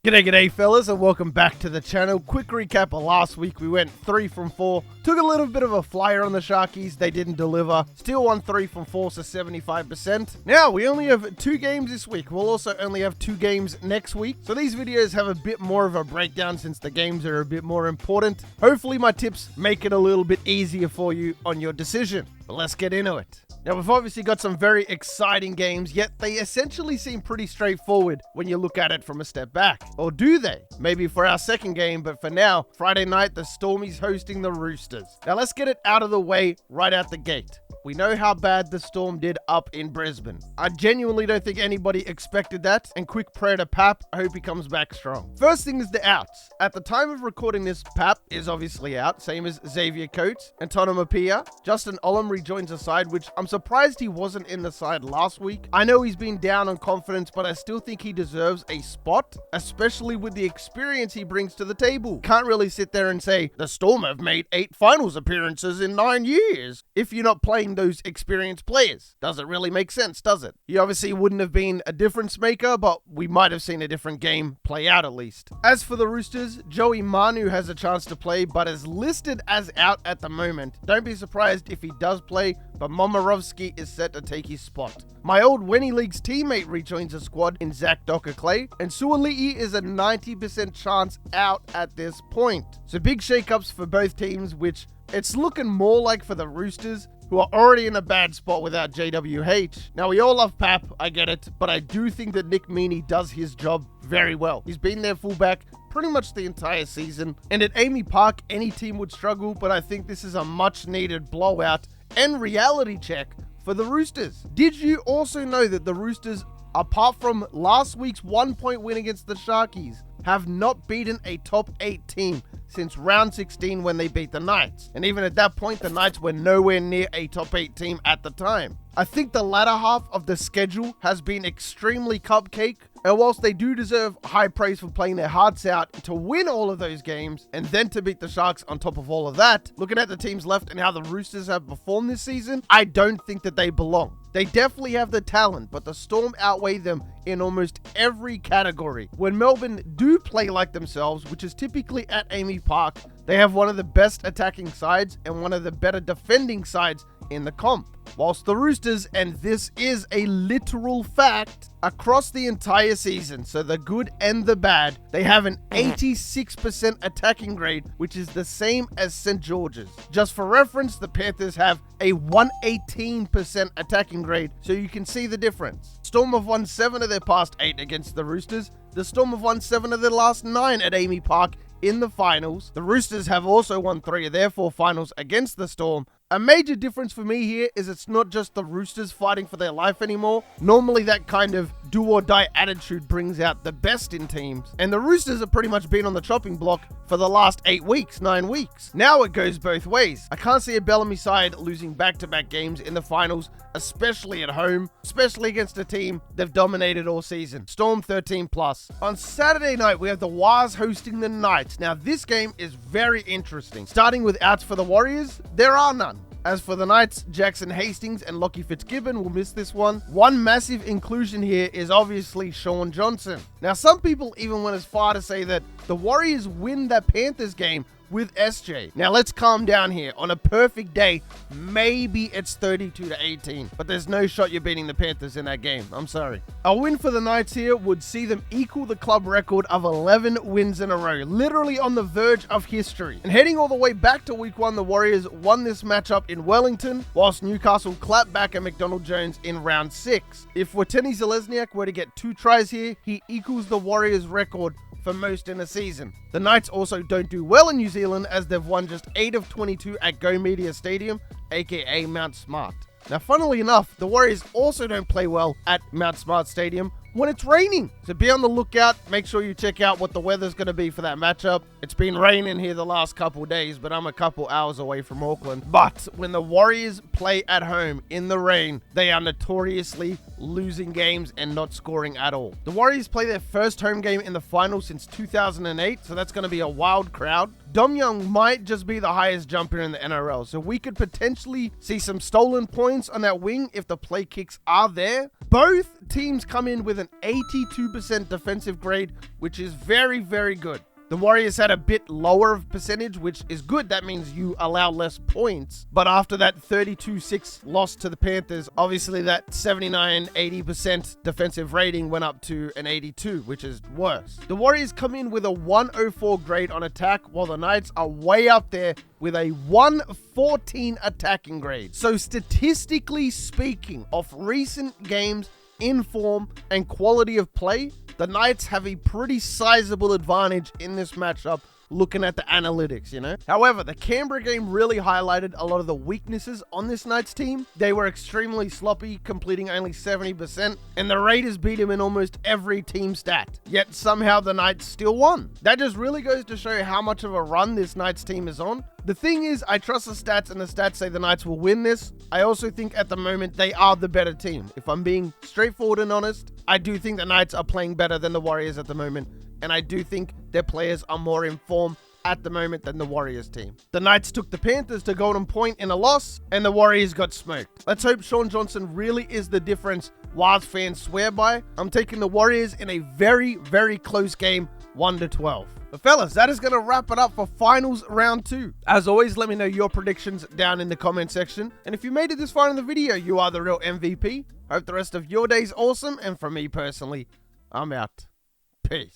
G'day fellas, and welcome back to the channel. Quick recap of last week. We went 3 from 4. Took a little bit of a flyer on the Sharkies. They didn't deliver. Still won 3 from 4, so 75%. Now, we only have 2 games this week. We'll also only have 2 games next week. So these videos have a bit more of a breakdown since the games are a bit more important. Hopefully my tips make it a little bit easier for you on your decision. But let's get into it. Now, we've obviously got some very exciting games, yet they essentially seem pretty straightforward when you look at it from a step back. Or do they? Maybe for our second game, but for now, Friday night, the Stormies hosting the Roosters. Now, let's get it out of the way right out the gate. We know how bad the Storm did up in Brisbane. I genuinely don't think anybody expected that, and quick prayer to Pap, I hope he comes back strong. First thing is the outs. At the time of recording this, Pap is obviously out, same as Xavier Coates and Tonomapia. Justin Olam rejoins the side, which I'm surprised he wasn't in the side last week. I know he's been down on confidence, but I still think he deserves a spot, especially with the experience he brings to the table. Can't really sit there and say, the Storm have made 8 finals appearances in 9 years, if you're not playing those experienced players. Doesn't really make sense, does it? He obviously wouldn't have been a difference maker, but we might have seen a different game play out at least. As for the Roosters, Joey Manu has a chance to play, but is listed as out at the moment. Don't be surprised if he does play, but Momirovski is set to take his spot. My old Wenny Leagues teammate rejoins the squad in Zach Docker-Clay, and Suoli'i is a 90% chance out at this point. So big shakeups for both teams, which it's looking more like for the Roosters, who are already in a bad spot without JWH. Now, we all love Pap, I get it, but I do think that Nick Meaney does his job very well. He's been their fullback pretty much the entire season, and at Amy Park, any team would struggle, but I think this is a much-needed blowout and reality check for the Roosters. Did you also know that the Roosters, apart from last week's 1-point win against the Sharkies, have not beaten a top 8 team since round 16 when they beat the Knights? And even at that point, the Knights were nowhere near a top 8 team at the time. I think the latter half of the schedule has been extremely cupcake, and whilst they do deserve high praise for playing their hearts out to win all of those games and then to beat the Sharks on top of all of that, looking at the teams left and how the Roosters have performed this season, I don't think that they belong. They definitely have the talent, but the Storm outweigh them in almost every category. When Melbourne do play like themselves, which is typically at Amy Park, they have one of the best attacking sides and one of the better defending sides in the comp. Whilst the Roosters, and this is a literal fact, across the entire season, so the good and the bad, they have an 86% attacking grade, which is the same as St. George's. Just for reference, the Panthers have a 118% attacking grade, so you can see the difference. Storm have won 7 of their past 8 against the Roosters. The Storm have won 7 of their last 9 at Amy Park in the finals. The Roosters have also won 3 of their 4 finals against the Storm. A major difference for me here is it's not just the Roosters fighting for their life anymore. Normally that kind of do or die attitude brings out the best in teams, and the Roosters have pretty much been on the chopping block for the last 8 weeks, 9 weeks. Now it goes both ways. I can't see a Bellamy side losing back-to-back games in the finals, especially at home, especially against a team they've dominated all season. Storm 13+. On Saturday night, we have the Wars hosting the Knights. Now this game is very interesting. Starting with outs for the Warriors, there are none. As for the Knights, Jackson Hastings and Lockie Fitzgibbon will miss this one. One massive inclusion here is obviously Sean Johnson. Now, some people even went as far to say that the Warriors win that Panthers game with SJ. Now let's calm down here. On a perfect day, maybe it's 32-18, but there's no shot you're beating the Panthers in that game. I'm sorry. A win for the Knights here would see them equal the club record of 11 wins in a row, literally on the verge of history. And heading all the way back to week 1, the Warriors won this matchup in Wellington, whilst Newcastle clapped back at McDonald Jones in round 6. If Wateni Zelezniak were to get 2 tries here, he equals the Warriors record for most in a season. The Knights also don't do well in New Zealand, as they've won just 8 of 22 at Go Media Stadium, aka Mount Smart. Now, funnily enough, the Warriors also don't play well at Mount Smart Stadium when it's raining. So be on the lookout. Make sure you check out what the weather's going to be for that matchup. It's been raining here the last couple days, but I'm a couple hours away from Auckland. But when the Warriors play at home in the rain, they are notoriously losing games and not scoring at all. The Warriors play their first home game in the final since 2008, so that's going to be a wild crowd. Dom Young might just be the highest jumper in the NRL, so we could potentially see some stolen points on that wing if the play kicks are there. Both teams come in with an 82% defensive grade, which is very, very good. The Warriors had a bit lower of percentage, which is good. That means you allow less points. But after that 32-6 loss to the Panthers, obviously that 79-80% defensive rating went up to an 82, which is worse. The Warriors come in with a 104 grade on attack, while the Knights are way up there with a 114 attacking grade. So statistically speaking, of recent games in form and quality of play, the Knights have a pretty sizable advantage in this matchup looking at the analytics, you know? However, the Canberra game really highlighted a lot of the weaknesses on this Knights team. They were extremely sloppy, completing only 70%, and the Raiders beat him in almost every team stat. Yet somehow the Knights still won. That just really goes to show how much of a run this Knights team is on. The thing is, I trust the stats, and the stats say the Knights will win this. I also think at the moment they are the better team. If I'm being straightforward and honest, I do think the Knights are playing better than the Warriors at the moment, and I do think their players are more in form at the moment than the Warriors team. The Knights took the Panthers to Golden Point in a loss, and the Warriors got smoked. Let's hope Sean Johnson really is the difference Waz fans swear by. I'm taking the Warriors in a very, very close game, 1-12. But fellas, that is going to wrap it up for finals round 2. As always, let me know your predictions down in the comment section. And if you made it this far in the video, you are the real MVP. Hope the rest of your day's awesome. And for me personally, I'm out. Peace.